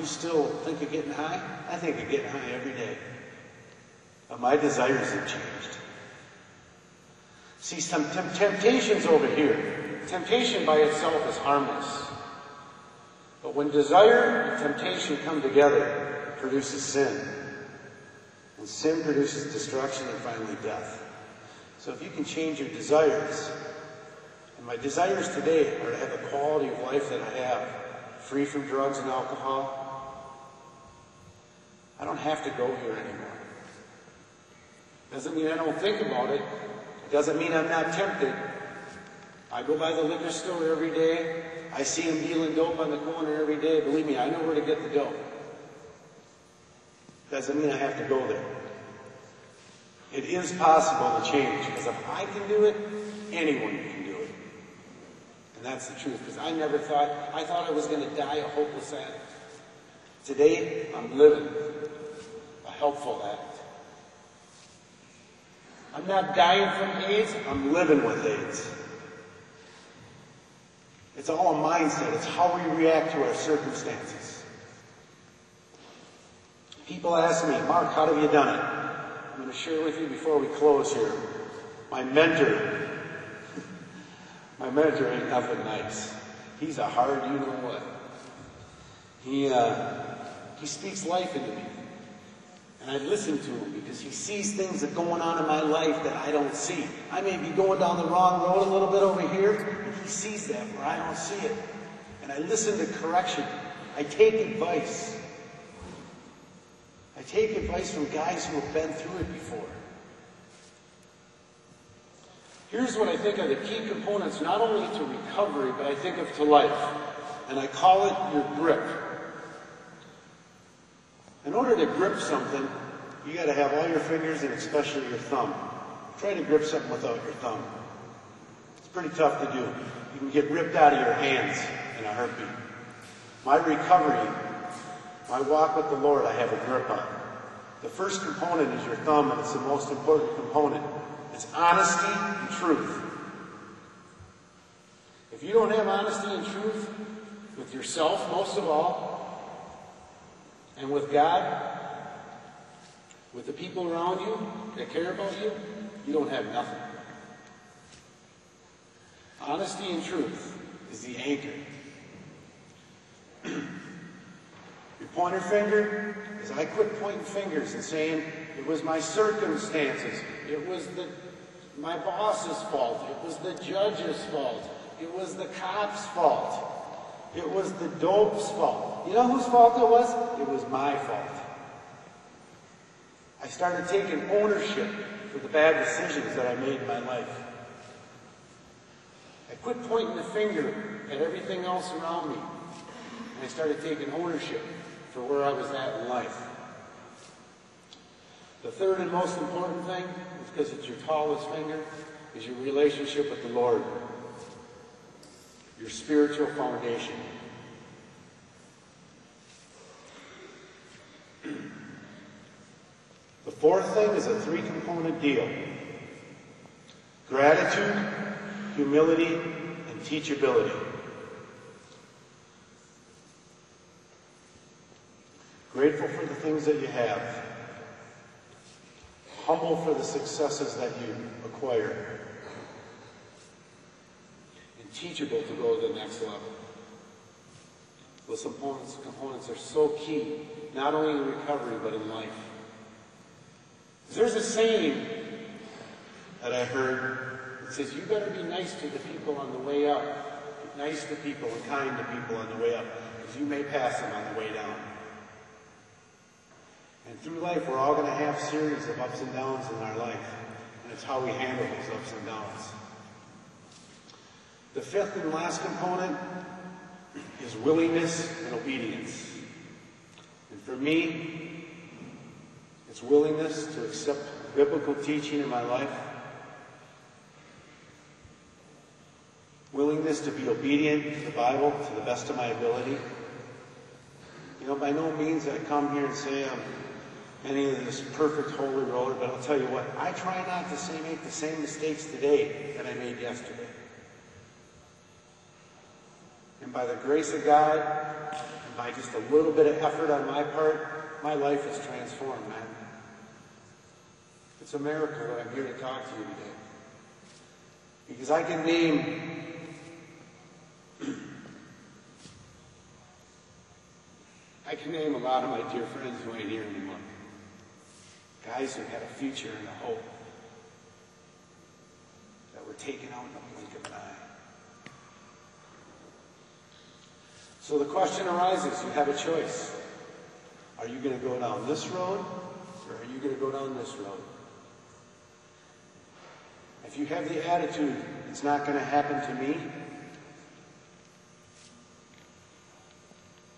you still think of getting high? I think of getting high every day. But my desires have changed. See, some temptation's over here. Temptation by itself is harmless. But when desire and temptation come together, it produces sin. And sin produces destruction and finally death. So if you can change your desires, and my desires today are to have the quality of life that I have, free from drugs and alcohol, I don't have to go here anymore. Doesn't mean I don't think about it. It doesn't mean I'm not tempted. I go by the liquor store every day. I see them dealing dope on the corner every day. Believe me, I know where to get the dope. Doesn't mean I have to go there. It is possible to change, because if I can do it, anyone can do it. And that's the truth, because I thought I was going to die a hopeless addict. Today, I'm living a helpful addict. I'm not dying from AIDS, I'm living with AIDS. It's all a mindset. It's how we react to our circumstances. People ask me, Mark, how have you done it? I'm going to share with you before we close here. My mentor ain't nothing nice. He's a hard you-know-what. He speaks life into me. And I listen to him because he sees things that are going on in my life that I don't see. I may be going down the wrong road a little bit over here, but he sees that where I don't see it. And I listen to correction. I take advice. I take advice from guys who have been through it before. Here's what I think are the key components, not only to recovery, but I think of to life. And I call it your grip. In order to grip something, you got to have all your fingers and especially your thumb. Try to grip something without your thumb. It's pretty tough to do. You can get ripped out of your hands in a heartbeat. My recovery, my walk with the Lord, I have a grip on. The first component is your thumb, and it's the most important component. It's honesty and truth. If you don't have honesty and truth with yourself, most of all, and with God, with the people around you that care about you, you don't have nothing. Honesty and truth is the anchor. Your pointer finger is I quit pointing fingers and saying it was my circumstances, it was my boss's fault, it was the judge's fault, it was the cop's fault, it was the dope's fault. You know whose fault it was? It was my fault. I started taking ownership for the bad decisions that I made in my life. I quit pointing the finger at everything else around me. And I started taking ownership for where I was at in life. The third and most important thing, because it's your tallest finger, is your relationship with the Lord. Your spiritual foundation. The fourth thing is a three-component deal. Gratitude, humility, and teachability. Grateful for the things that you have. Humble for the successes that you acquire. And teachable to go to the next level. Those components are so key, not only in recovery, but in life. There's a saying that I heard that says, you better be nice to the people on the way up. Be nice to people and kind to people on the way up, because you may pass them on the way down. And through life, we're all going to have a series of ups and downs in our life. And it's how we handle those ups and downs. The fifth and last component is willingness and obedience. And for me, it's willingness to accept biblical teaching in my life. Willingness to be obedient to the Bible to the best of my ability. You know, by no means I come here and say I'm any of this perfect holy roller, but I'll tell you what, I try not to make the same mistakes today that I made yesterday. And by the grace of God, and by just a little bit of effort on my part, my life is transformed, man. It's a miracle that I'm here to talk to you today. Because I can name a lot of my dear friends who ain't here anymore. Guys who had a future and a hope that were taken out in the blink of an eye. So the question arises, you have a choice. Are you going to go down this road, or are you going to go down this road? If you have the attitude, it's not going to happen to me,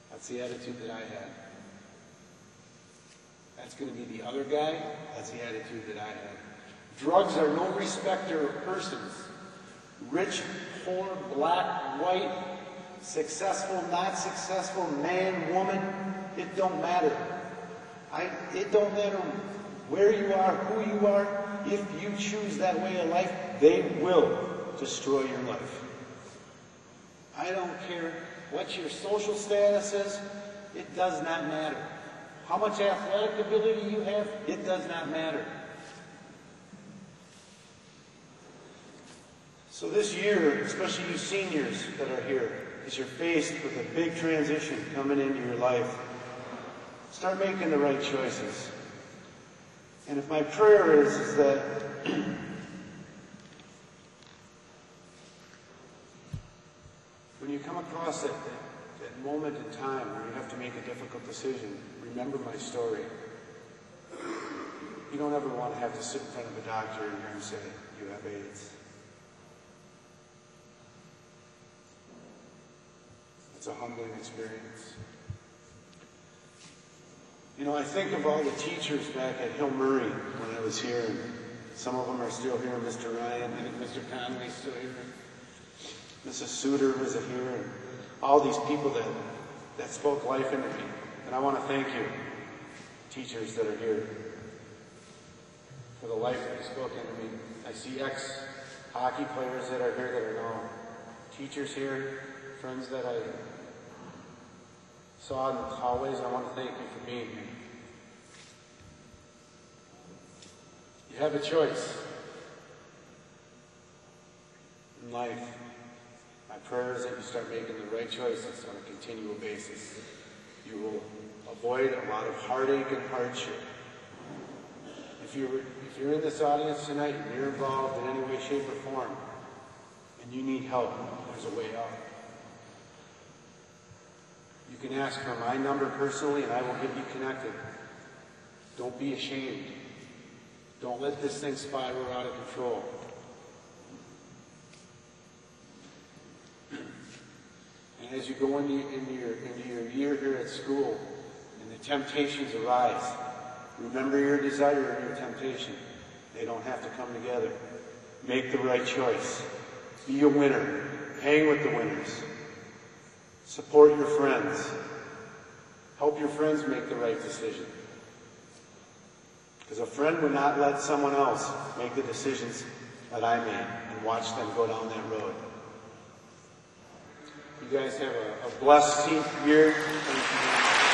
that's the attitude that I had. That's going to be the other guy, that's the attitude that I had. Drugs are no respecter of persons. Rich, poor, black, white, successful, not successful, man, woman, it don't matter. It don't matter where you are, who you are. If you choose that way of life, they will destroy your life. I don't care what your social status is, it does not matter. How much athletic ability you have, it does not matter. So this year, especially you seniors that are here, as you're faced with a big transition coming into your life, start making the right choices. And if my prayer is that when you come across that moment in time where you have to make a difficult decision, remember my story. You don't ever want to have to sit in front of a doctor and hear him say, you have AIDS. It's a humbling experience. You know, I think of all the teachers back at Hill Murray when I was here, and some of them are still here. Mr. Ryan, I think Mr. Conway's still here. Mrs. Suter was here, and all these people that spoke life into me. And I want to thank you, teachers that are here, for the life that you spoke into me. I see ex-hockey players that are here that are now teachers here, friends that I saw in the hallways. I want to thank you for being here. You have a choice in life. My prayer is that you start making the right choices on a continual basis. You will avoid a lot of heartache and hardship. If you're in this audience tonight and you're involved in any way, shape, or form, and you need help, there's a way out. You can ask for my number personally, and I will get you connected. Don't be ashamed. Don't let this thing spiral out of control. And as you go into your year here at school, and the temptations arise, remember your desire and your temptation. They don't have to come together. Make the right choice. Be a winner. Hang with the winners. Support your friends. Help your friends make the right decision. Because a friend would not let someone else make the decisions that I made and watch them go down that road. You guys have a blessed year. Thank you.